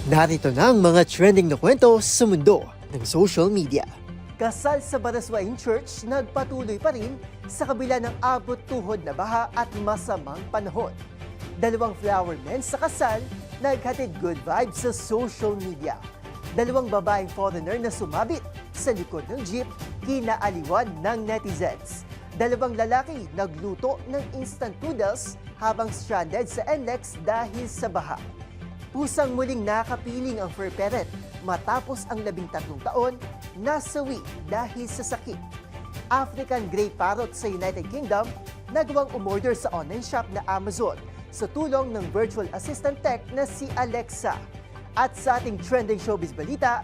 Narito na ang mga trending na kwento sa mundo ng social media. Kasal sa Baraswain Church nagpatuloy pa rin sa kabila ng abot tuhod na baha at masamang panahon. Dalawang flower men sa kasal naghatid good vibes sa social media. Dalawang babaeng foreigner na sumabit sa likod ng jeep kinaaliwan ng netizens. Dalawang lalaki nagluto ng instant noodles habang stranded sa NLEX dahil sa baha. Pusang muling nakapiling ang fur parrot matapos ang 13 taon nasawi dahil sa sakit. African Grey Parrot sa United Kingdom nagawang umorder sa online shop na Amazon sa tulong ng virtual assistant tech na si Alexa. At sa ating trending showbiz balita,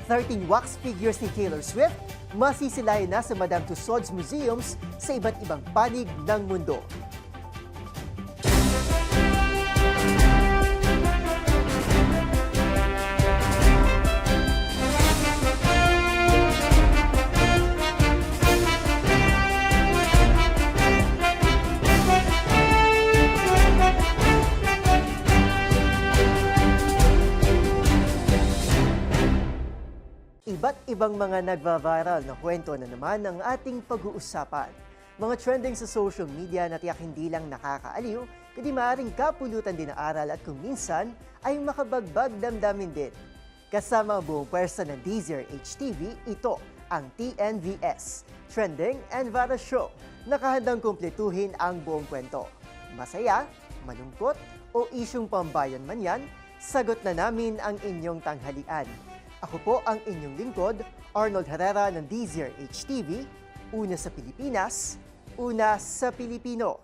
13 wax figures ni Taylor Swift masisilayan na sa Madame Tussauds Museums sa iba't ibang panig ng mundo. Iba't ibang mga nagva-viral na kwento na naman ang ating pag-uusapan. Mga trending sa social media na tiyak hindi lang nakakaaliw, kundi maaaring kapulutan din ng aral at kung minsan ay makabagbag damdamin din. Kasama ang buong pwersa ng Deezer HTV, ito ang TNVS, Trending and Viral Show. Nakahandang kumpletuhin ang buong kwento. Masaya, malungkot o isyong pambayan man yan, sagot na namin ang inyong tanghalian. Ako po ang inyong lingkod, Arnold Herrera ng Deezer HTV, una sa Pilipinas, una sa Pilipino.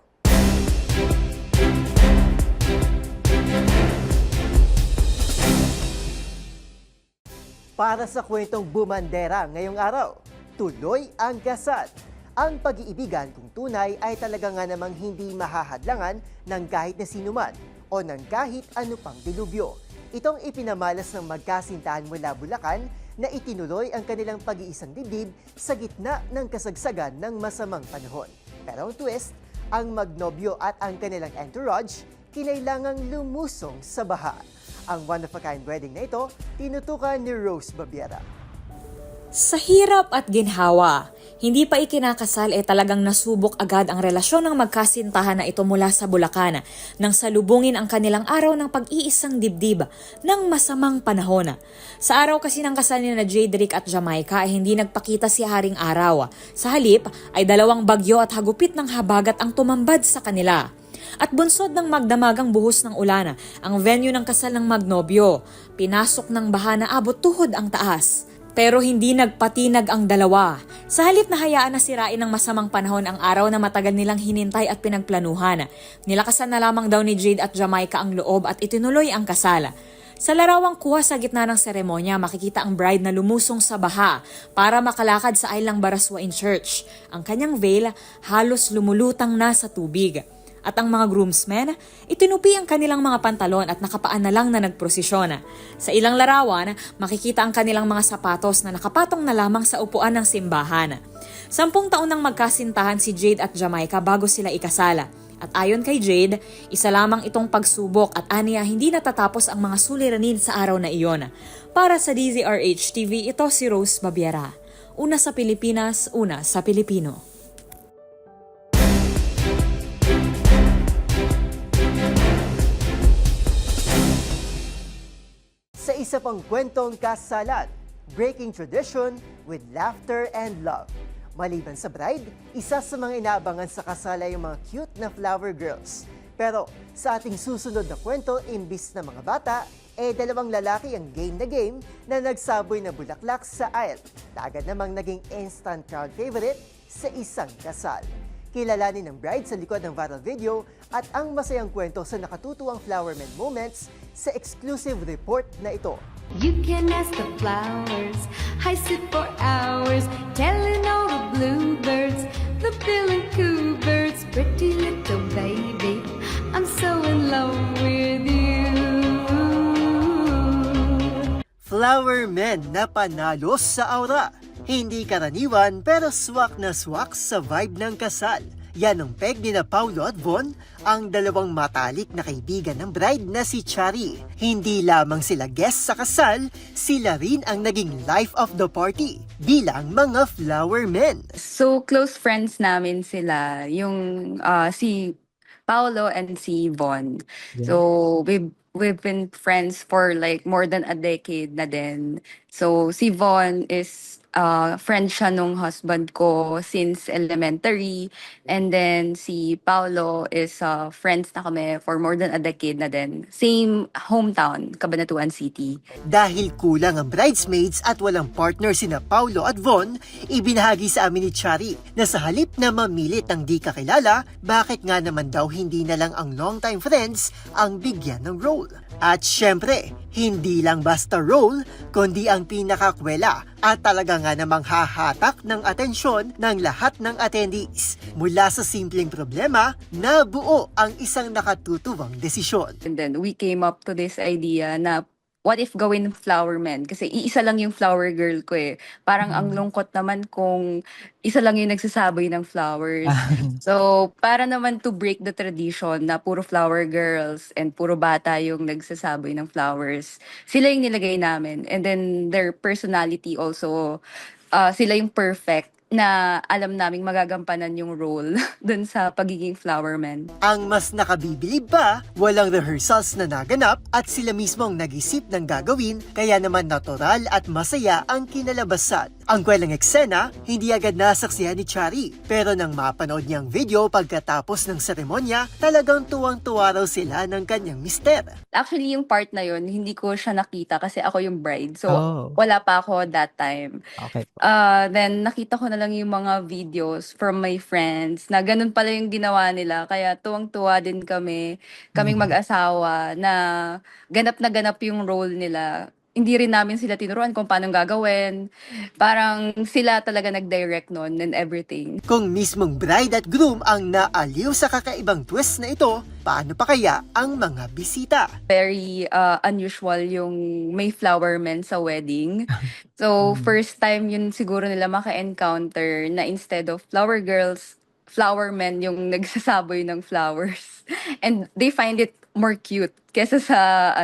Para sa kwentong bumandera ngayong araw, tuloy ang kasal. Ang pag-iibigan kung tunay ay talaga nga namang hindi mahahadlangan ng kahit na sinuman o ng kahit ano pang dilubyo. Itong ipinamalas ng magkasintahan mula Bulacan na itinuloy ang kanilang pag-iisang dibdib sa gitna ng kasagsagan ng masamang panahon. Pero ang twist, ang magnobyo at ang kanilang entourage kinailangang lumusong sa baha. Ang one-of-a-kind wedding na ito, tinutukan ni Rose Babiera. Sa hirap at ginhawa, hindi pa ikinakasal talagang nasubok agad ang relasyon ng magkasintahan na ito mula sa Bulacan nang salubungin ang kanilang araw ng pag-iisang dibdib ng masamang panahon. Sa araw kasi ng kasal ni Jadrick at Jamaica ay hindi nagpakita si Haring Araw. Sa halip ay dalawang bagyo at hagupit ng habagat ang tumambad sa kanila. At bunsod ng magdamagang buhos ng ulan, ang venue ng kasal ng magnobyo, pinasok ng baha na abot tuhod ang taas. Pero hindi nagpatinag ang dalawa. Sa halip na hayaan na sirain ng masamang panahon ang araw na matagal nilang hinintay at pinagplanuhan. Nilakasan na lamang daw ni Jade at Jamaica ang loob at itinuloy ang kasal. Sa larawang kuha sa gitna ng seremonya, makikita ang bride na lumusong sa baha para makalakad sa Islang Baraswain Church. Ang kanyang veil halos lumulutang na sa tubig. At ang mga groomsmen, itinupi ang kanilang mga pantalon at nakapaan na lang na nagprosesyon. Sa ilang larawan, makikita ang kanilang mga sapatos na nakapatong na lamang sa upuan ng simbahan. 10 taon nang magkasintahan si Jade at Jamaica bago sila ikasala. At ayon kay Jade, isa lamang itong pagsubok at aniya hindi natatapos ang mga suliranin sa araw na iyon. Para sa DZRH TV, ito si Rose Babiera. Una sa Pilipinas, una sa Pilipino. Sa isa pang kwentong kasalan, breaking tradition with laughter and love. Maliban sa bride, isa sa mga inaabangan sa kasal ay yung mga cute na flower girls. Pero sa ating susunod na kwento, imbis na mga bata, dalawang lalaki ang game na nagsaboy na bulaklak sa aisle. Agad namang naging instant crowd favorite sa isang kasal. Kilalanin ng bride sa likod ng viral video at ang masayang kwento sa nakatutuwang flowerman moments sa exclusive report na ito. You can ask the flowers, I sit for hours, telling all the bluebirds, the bill and coo birds, pretty little baby, I'm so in love with you. Flowermen na panalo sa aura. Hindi karaniwan pero swak na swak sa vibe ng kasal. Yan ang peg ni na Paulo at Von, ang dalawang matalik na kaibigan ng bride na si Chari. Hindi lamang sila guest sa kasal, sila rin ang naging life of the party bilang mga flower men. So, close friends namin sila, yung si Paolo and si Von. So, we've been friends for like more than a decade na din. So, si Von is friend siya nung husband ko since elementary. And then si Paolo is friends na kami for more than a decade na din. Same hometown, Cabanatuan City. Dahil kulang ang bridesmaids at walang partner sina Paulo at Von, ibinahagi sa amin ni Chari na sa halip na mamilit ng di kakilala, bakit nga naman daw hindi na lang ang longtime friends ang bigyan ng role. At syempre, hindi lang basta role, kundi ang pinakakwela at talaga nga namang hahatak ng atensyon ng lahat ng attendees. Mula sa simpleng problema, nabuo ang isang nakatutuwang desisyon. And then we came up to this idea na what if gawin flower men? Kasi iisa lang yung flower girl ko eh. Parang ang lungkot naman kung isa lang yung nagsasaboy ng flowers. So, para naman to break the tradition na puro flower girls and puro bata yung nagsasaboy ng flowers, sila yung nilagay namin. And then their personality also, sila yung perfect na alam naming magagampanan yung role dun sa pagiging flower man. Ang mas nakabibilib pa, walang rehearsals na naganap at sila mismo ang nag-isip ng gagawin, kaya naman natural at masaya ang kinalabasan. Ang kwelang eksena, hindi agad nasaksihan ni Chari, pero nang mapanood niyang video pagkatapos ng seremonya, talagang tuwang-tuwa raw sila ng kanyang mister. Actually, yung part na yun, hindi ko siya nakita kasi ako yung bride. So, Oh. wala pa ako that time. Okay. Then, nakita ko na lang yung mga videos from my friends na ganun pala yung ginawa nila. Kaya tuwang-tuwa din kaming mag-asawa na ganap yung role nila. Hindi rin namin sila tinuruan kung paano gagawin. Parang sila talaga nag-direct nun and everything. Kung mismong bride at groom ang naaliw sa kakaibang twist na ito, paano pa kaya ang mga bisita? Very unusual yung may flower men sa wedding. So, first time yun siguro nila maka-encounter na instead of flower girls, flower men yung nagsasaboy ng flowers. And they find it more cute kesa sa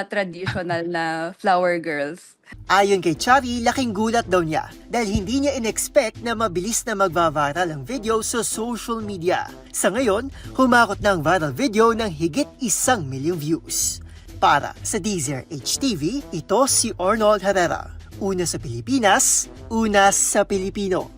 traditional na flower girls. Ayon kay Chari, laking gulat daw niya dahil hindi niya in-expect na mabilis na magva-viral ang video sa social media. Sa ngayon, humakot na ang viral video ng higit 1 milyong views. Para sa DZRH TV, ito si Arnold Herrera. Una sa Pilipinas, una sa Pilipino.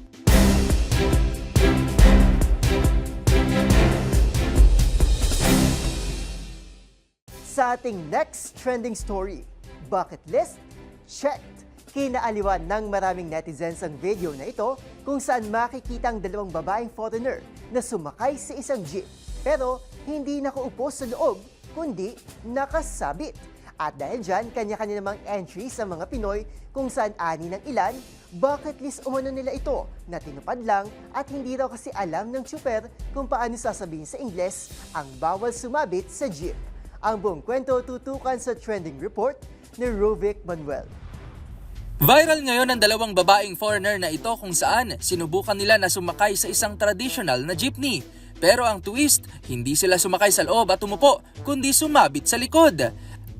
Sa ating next trending story, bucket list? Checked! Kinaaliwan ng maraming netizens ang video na ito kung saan makikita ang dalawang babaeng foreigner na sumakay sa isang jeep. Pero hindi nakaupo sa loob, kundi nakasabit. At dahil dyan, kanya-kanya namang entry sa mga Pinoy kung saan ani ng ilan, bucket list umano nila ito na tinupad lang at hindi raw kasi alam ng tsuper kung paano sasabihin sa Ingles ang bawal sumabit sa jeep. Ang buong kwento tutukan sa trending report ni Rovic Manuel. Viral ngayon ang dalawang babaeng foreigner na ito kung saan sinubukan nila na sumakay sa isang traditional na jeepney. Pero ang twist, hindi sila sumakay sa loob at umupo, kundi sumabit sa likod.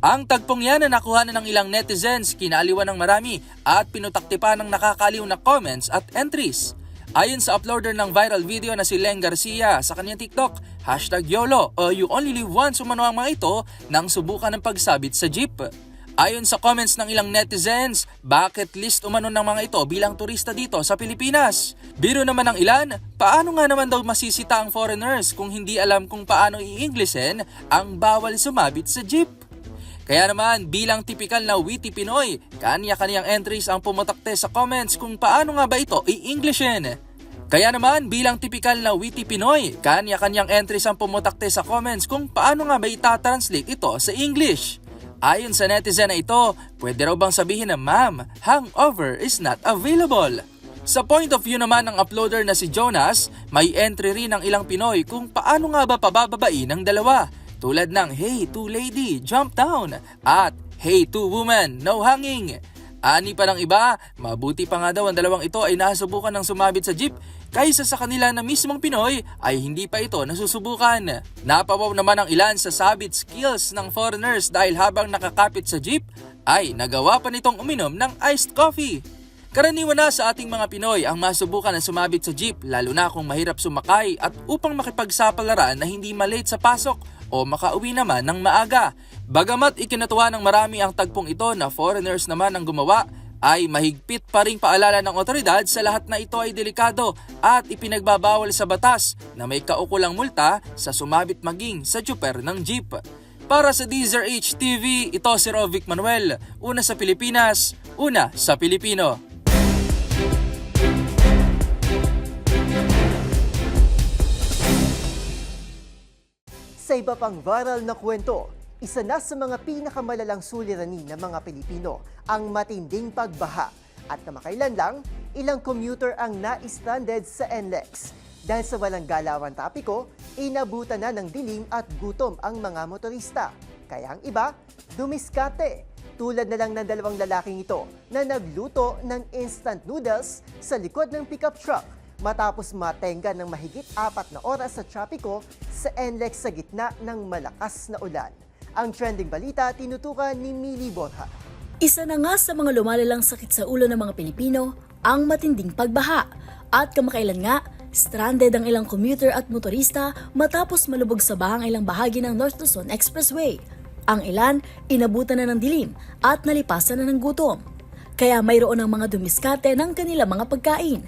Ang tagpong yan na nakuha na ng ilang netizens, kinaaliwan ng marami at pinutaktipa ng nakakaliw na comments at entries. Ayon sa uploader ng viral video na si Leng Garcia sa kanyang TikTok, #YOLO o You Only Live Once umano ang mga ito nang subukan ng pagsabit sa jeep. Ayon sa comments ng ilang netizens, bucket list umano ng mga ito bilang turista dito sa Pilipinas. Biro naman ng ilan, paano nga naman daw masisita ang foreigners kung hindi alam kung paano i-Englishin ang bawal sumabit sa jeep? Kaya naman, bilang tipikal na witty Pinoy, kanya-kanyang entries ang pumatakte sa comments kung paano nga ba ito i-Englishin. Kaya naman, bilang tipikal na witty Pinoy, kanya-kanyang entries ang pumutakte sa comments kung paano nga ba itatranslate ito sa English. Ayon sa netizen na ito, pwede raw bang sabihin na ma'am, hangover is not available. Sa point of view naman ng uploader na si Jonas, may entry rin ng ilang Pinoy kung paano nga ba pabababain ng dalawa. Tulad ng hey two lady, jump down at hey two woman, no hanging. Ani pa ng iba, mabuti pa nga daw ang dalawang ito ay nasubukan ng sumabit sa jeep, kaysa sa kanila na mismong Pinoy ay hindi pa ito nasusubukan. Napawaw naman ang ilan sa sabit skills ng foreigners dahil habang nakakapit sa jeep ay nagawa pa nitong uminom ng iced coffee. Karaniwan na sa ating mga Pinoy ang masubukan na sumabit sa jeep lalo na kung mahirap sumakay at upang makipagsapalaran na hindi malate sa pasok o makauwi naman ng maaga. Bagamat ikinatuwa ng marami ang tagpong ito na foreigners naman ang gumawa, ay mahigpit pa ring paalala ng otoridad sa lahat na ito ay delikado at ipinagbabawal sa batas na may kaukulang multa sa sumabit maging sa tsuper ng jeep. Para sa DZRH TV, ito si Rovic Manuel, una sa Pilipinas, una sa Pilipino. Sa iba pang viral na kwento, isa na sa mga pinakamalalang suliranin ng mga Pilipino ang matinding pagbaha. At kamakailan lang, ilang commuter ang na-stranded sa NLEX. Dahil sa walang galawan trapiko, inabutan na ng dilim at gutom ang mga motorista. Kaya ang iba, dumiskarte. Tulad na lang ng dalawang lalaking ito na nagluto ng instant noodles sa likod ng pickup truck matapos matenga ng mahigit 4 na oras sa trapiko sa NLEX sa gitna ng malakas na ulan. Ang trending balita tinutukan ni Mili Borja. Isa na nga sa mga lumalalang sakit sa ulo ng mga Pilipino ang matinding pagbaha. At kamakailan nga, stranded ang ilang commuter at motorista matapos malubog sa bahang ilang bahagi ng North Luzon Expressway. Ang ilan, inabutan na ng dilim at nalipasan na ng gutom. Kaya mayroon ang mga dumiskate ng kanilang mga pagkain.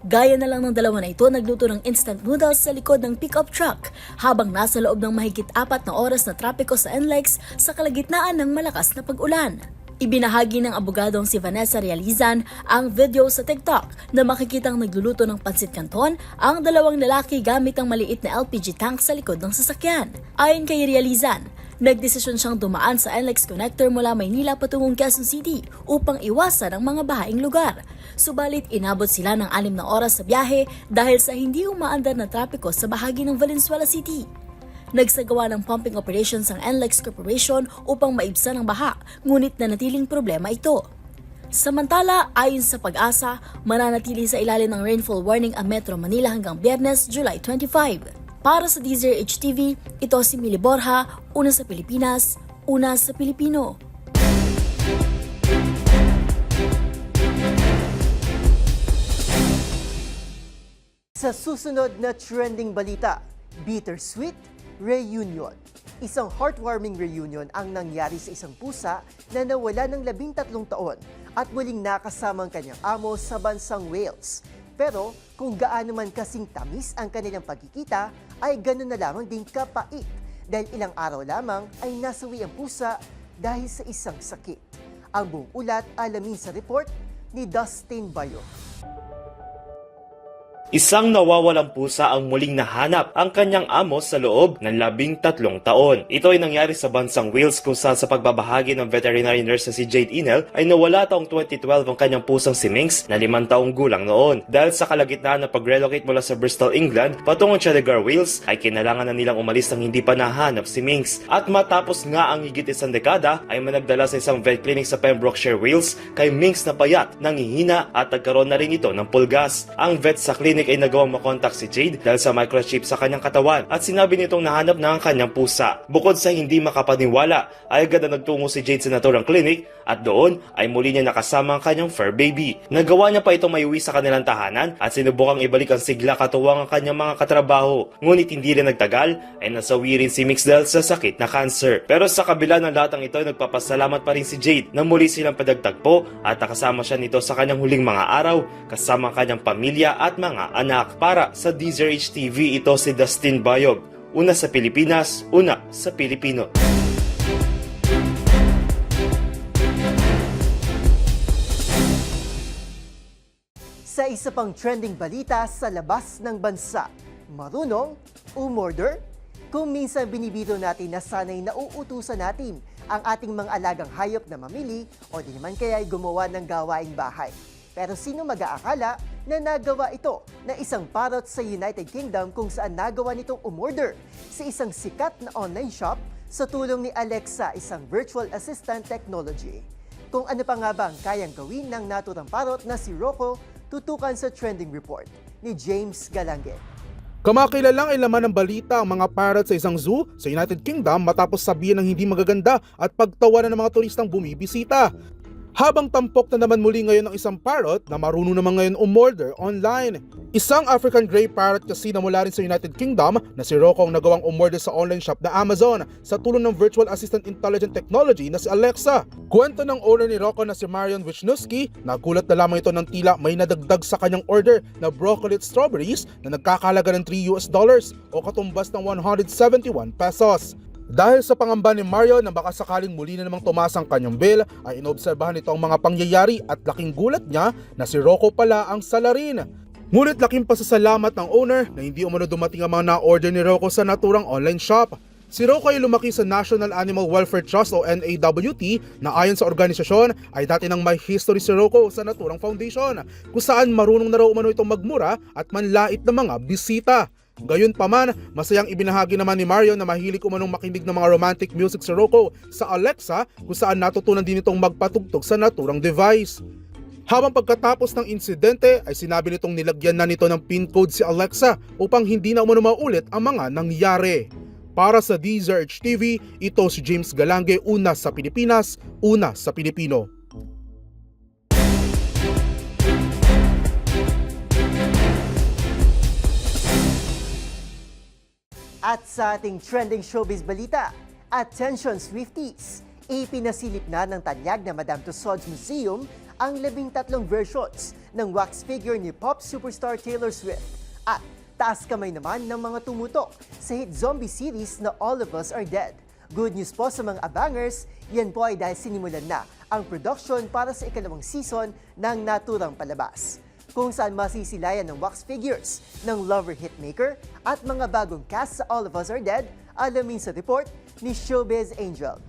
Gaya na lang ng dalawa na ito nagluto ng instant noodles sa likod ng pickup truck habang nasa loob ng mahigit 4 na oras na trapiko sa NLEX sa kalagitnaan ng malakas na pag-ulan. Ibinahagi ng abogadong si Vanessa Realizan ang video sa TikTok na makikitang nagluluto ng pansit canton ang dalawang lalaki gamit ang maliit na LPG tank sa likod ng sasakyan. Ayon kay Realizan, nagdesisyon siyang dumaan sa NLEX connector mula Maynila patungong Quezon City upang iwasan ang mga bahaing lugar. Subalit inabot sila ng 6 na oras sa biyahe dahil sa hindi umaandar na trapiko sa bahagi ng Valenzuela City. Nagsagawa ng pumping operations ang NLEX Corporation upang maibsan ang baha, ngunit nanatiling problema ito. Samantala, ayon sa Pag-asa, mananatili sa ilalim ng rainfall warning ang Metro Manila hanggang Biyernes, July 25. Para sa DZRH TV, ito si Mili Borja, una sa Pilipinas, una sa Pilipino. Sa susunod na trending balita, bittersweet reunion. Isang heartwarming reunion ang nangyari sa isang pusa na nawala ng 13 taon at muling nakasama ang kanyang amo sa bansang Wales. Pero kung gaano man kasing tamis ang kanilang pagkikita, ay gano'n na lamang din kapait dahil ilang araw lamang ay nasawi ang pusa dahil sa isang sakit. Ang buong ulat alamin sa report ni Dustin Bayo. Isang nawawalang pusa ang muling nahanap ang kanyang amo sa loob ng 13 taon. Ito ay nangyari sa bansang Wales kung saan sa pagbabahagi ng veterinary nurse na si Jade Inel ay nawala taong 2012 ang kanyang pusang si Minx na 5 taong gulang noon. Dahil sa kalagitnaan na pag-relocate mula sa Bristol, England patungong Cheddar, Wales ay kinailangan na nilang umalis nang hindi pa nahanap si Minx. At matapos nga ang higit isang dekada ay managdala sa isang vet clinic sa Pembrokeshire, Wales kay Minx na payat, nangihina at nagkaroon na rin ito ng pulgas. Ang vet sa clinic ay nagawang makontak si Jade dahil sa microchip sa kanyang katawan at sinabi nitong nahanap na ang kanyang pusa. Bukod sa hindi makapaniwala, ay agad na nagtungo si Jade sa naturang clinic at doon ay muli niya nakasama ang kanyang fur baby. Nagawa niya pa itong maiuwi sa kanilang tahanan at sinubukang ibalik ang sigla katuwang ang kanyang mga katrabaho. Ngunit hindi rin nagtagal ay nasawi rin si Mix dahil sa sakit na cancer. Pero sa kabila ng lahat ng ito ay nagpapasalamat pa rin si Jade na muli silang padagtagpo at nakasama siya nito sa kanyang huling mga araw kasama ang kanyang pamilya at mga anak. Para sa DZRH TV, ito si Dustin Bayog, una sa Pilipinas, una sa Pilipino. Sa isa pang trending balita sa labas ng bansa, marunong umorder? Kung minsan binibiro natin na sana'y nauutusan natin ang ating mga alagang hayop na mamili o di naman kaya ay gumawa ng gawaing bahay. Pero sino mag-aakala na nagawa ito na isang parrot sa United Kingdom kung saan nagawa nitong umorder sa isang sikat na online shop sa tulong ni Alexa, isang virtual assistant technology. Kung ano pa nga ba ang kayang gawin ng naturang parrot na si Rocco, tutukan sa trending report ni James Galange. Kamakilalang ay laman ng balita ang mga parrot sa isang zoo sa United Kingdom matapos sabihin ng hindi magaganda at pagtawanan ng mga turistang bumibisita. Habang tampok na naman muli ngayon ang isang parrot na marunong naman ngayon umorder online. Isang African Grey Parrot kasi na mula rin sa United Kingdom na si Rocco ang nagawang umorder sa online shop na Amazon sa tulong ng virtual assistant intelligent technology na si Alexa. Kwento ng owner ni Rocco na si Marion Wisniewski, nagulat na lamang ito ng tila may nadagdag sa kanyang order na broccoli at strawberries na nagkakahalaga ng $3 o katumbas ng 171 pesos. Dahil sa pangamba ni Mario na baka sakaling muli na namang tumaas ang kanyang bill, ay inobserbahan nito ang mga pangyayari at laking gulat niya na si Rocco pala ang salarin. Ngunit laking pasasalamat ng owner na hindi umano dumating ang mga na-order ni Rocco sa naturang online shop. Si Rocco ay lumaki sa National Animal Welfare Trust o NAWT na ayon sa organisasyon ay dati nang may history si Rocco sa naturang foundation kung saan marunong na raw umano itong magmura at manlait ng mga bisita. Gayunpaman, masayang ibinahagi naman ni Mario na mahilig umanong makinig ng mga romantic music si Rocco sa Alexa kung saan natutunan din itong magpatugtog sa naturang device. Habang pagkatapos ng insidente ay sinabi nitong nilagyan na nito ng PIN code si Alexa upang hindi na umano maulit ang mga nangyari. Para sa DZRH TV, ito si James Galange, una sa Pilipinas, una sa Pilipino. At sa ating trending showbiz balita, attention Swifties! Ipinasilip na ng tanyag na Madame Tussauds Museum ang 13 versions ng wax figure ni pop superstar Taylor Swift. At taas kamay naman ng mga tumutok sa hit zombie series na All of Us Are Dead. Good news po sa mga abangers, yan po ay dahil sinimulan na ang production para sa ikalawang season ng naturang palabas, kung saan masisilayan ng wax figures ng lover hitmaker at mga bagong cast sa All of Us Are Dead, alamin sa report ni Showbiz Angel.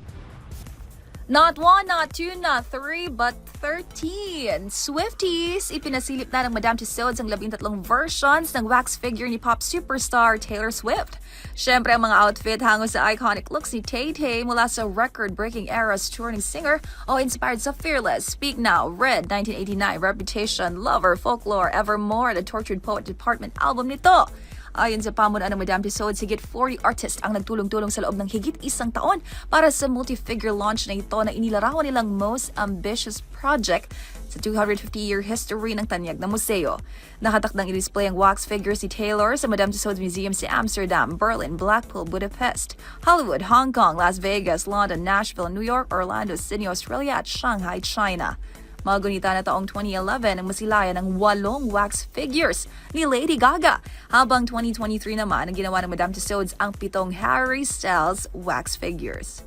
Not 1, not 2, not 3, but 13. Swifties! Ipinasilip na ng Madame Tussauds ang 13 versions ng wax figure ni pop superstar Taylor Swift. Siyempre ang mga outfit hango sa iconic looks ni Tay-Tay mula sa record-breaking eras touring singer o inspired sa Fearless, Speak Now, Red, 1989, Reputation, Lover, Folklore, Evermore, The Tortured Poet Department album nito. Ayon sa pamunuan ng Madame Tussauds, higit 40 artists ang nagtulong-tulong sa loob ng higit isang taon para sa multi-figure launch na ito na inilarawan nilang most ambitious project sa 250-year history ng tanyag na museo. Nakatakdang i-display ang wax figures si Taylor sa Madame Tussauds Museum sa Amsterdam, Berlin, Blackpool, Budapest, Hollywood, Hong Kong, Las Vegas, London, Nashville, New York, Orlando, Sydney, Australia at Shanghai, China. Magunita na taong 2011 ang masilayan ng 8 wax figures ni Lady Gaga, habang 2023 naman ang ginawa ng Madame Tussauds ang 7 Harry Styles wax figures.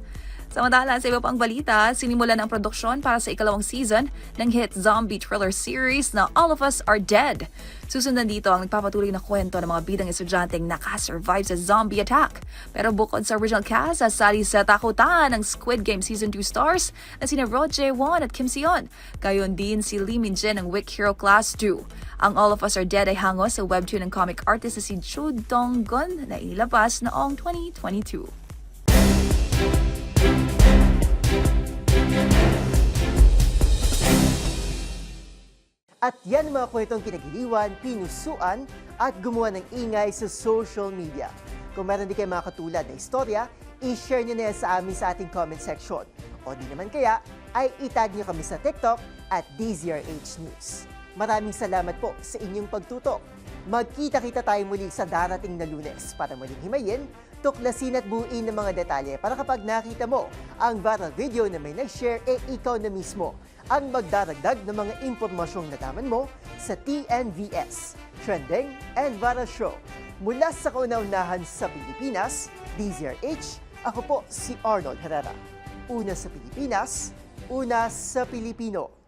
Samantala, sa iba pang balita, sinimulan ang produksyon para sa ikalawang season ng hit zombie thriller series na All of Us Are Dead. Susundan dito ang nagpapatuloy na kwento ng mga bidang estudyanteng nakasurvive sa zombie attack. Pero bukod sa original cast, sasali sa takutan ng Squid Game Season 2 stars na sina Ro Jae-won at Kim Seon. Gayon din si Lee Min-jin ng Weak Hero Class 2. Ang All of Us Are Dead ay hango sa webtoon ng comic artist na si Chu Dong-gun na inilabas noong 2022. At yan ang mga kwentong kinagiliwan, pinusuan at gumawa ng ingay sa social media. Kung meron din kayo mga katulad na istorya, i-share nyo na yan sa amin sa ating comment section. O di naman kaya, ay itag nyo kami sa TikTok at DZRH News. Maraming salamat po sa inyong pagtutok. Magkita-kita tayo muli sa darating na Lunes para muling himayin, tuklasin at buuin ng mga detalye para kapag nakita mo ang viral video na may nag-share, ikaw na mismo ang magdaragdag ng mga impormasyong nalaman mo sa TNVS, Trending and Viral Show. Mula sa kauna-unahan sa Pilipinas, DZRH, ako po si Arnold Herrera. Una sa Pilipinas, una sa Pilipino.